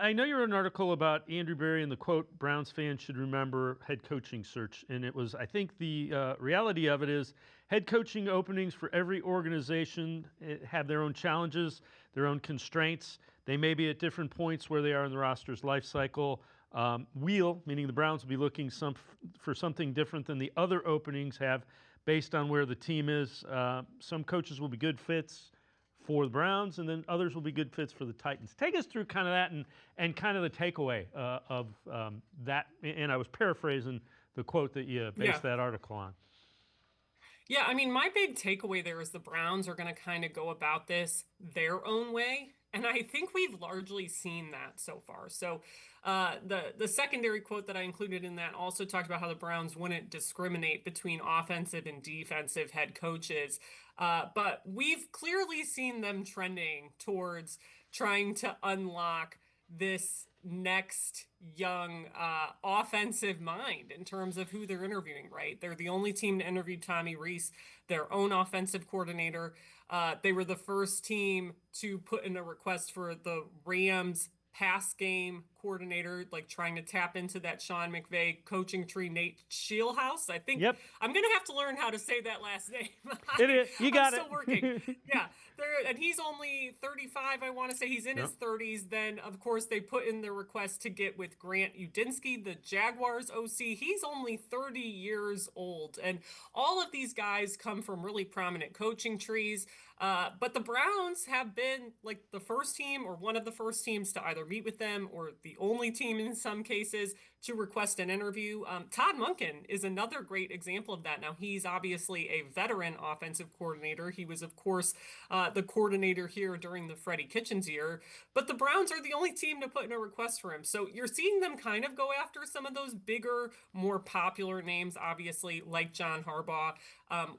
I know you wrote an article about Andrew Berry and the quote, Browns fans should remember head coaching search. And it was, I think the reality of it is head coaching openings for every organization have their own challenges, their own constraints. They may be at different points where they are in the roster's life cycle. Meaning the Browns will be looking for something different than the other openings have based on where the team is. Some coaches will be good fits for the Browns, and then others will be good fits for the Titans. Take us through kind of that and kind of the takeaway of that. And I was paraphrasing the quote that you based Yeah. that article on. Yeah, I mean, my big takeaway there is the Browns are going to kind of go about this their own way. And I think we've largely seen that so far. So, the secondary quote that I included in that also talked about how the Browns wouldn't discriminate between offensive and defensive head coaches. But we've clearly seen them trending towards trying to unlock this next young offensive mind in terms of who they're interviewing, right? They're the only team to interview Tommy Rees, their own offensive coordinator. They were the first team to put in a request for the Rams pass game coordinator, like trying to tap into that Sean McVay coaching tree, Nate Scheelhaus. I think Yep, I'm gonna have to learn how to say that last name. it is. You I'm got still working. it. Yeah, and he's only 35. I want to say he's in his Yep. 30s. Then, of course, they put in the request to get with Grant Udinsky, the Jaguars OC. He's only 30 years old, and all of these guys come from really prominent coaching trees. But the Browns have been like the first team or one of the first teams to either meet with them or the only team in some cases to request an interview. Todd Monken is another great example of that. Now, he's obviously a veteran offensive coordinator. He was, of course, the coordinator here during the Freddie Kitchens year, but the Browns are the only team to put in a request for him. So you're seeing them kind of go after some of those bigger, more popular names, obviously, like John Harbaugh.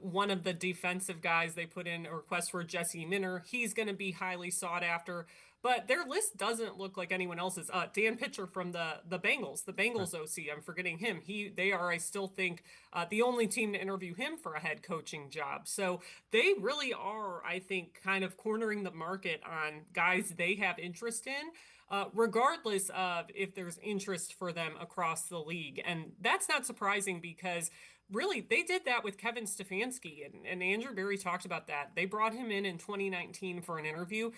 One of the defensive guys they put in a request for, Jesse Minner. He's going to be highly sought after. But their list doesn't look like anyone else's. Dan Pitcher from the Bengals OC. I'm forgetting him. They are, I still think, the only team to interview him for a head coaching job. So they really are, I think, kind of cornering the market on guys they have interest in, regardless of if there's interest for them across the league. And that's not surprising because really, they did that with Kevin Stefanski, and Andrew Berry talked about that. They brought him in 2019 for an interview.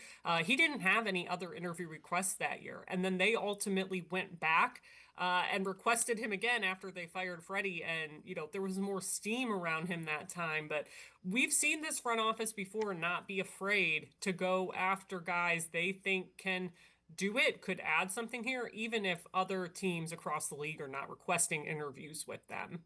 He didn't have any other interview requests that year, and then they ultimately went back and requested him again after they fired Freddie. And there was more steam around him that time. But we've seen this front office before not be afraid to go after guys they think can do it, could add something here, even if other teams across the league are not requesting interviews with them.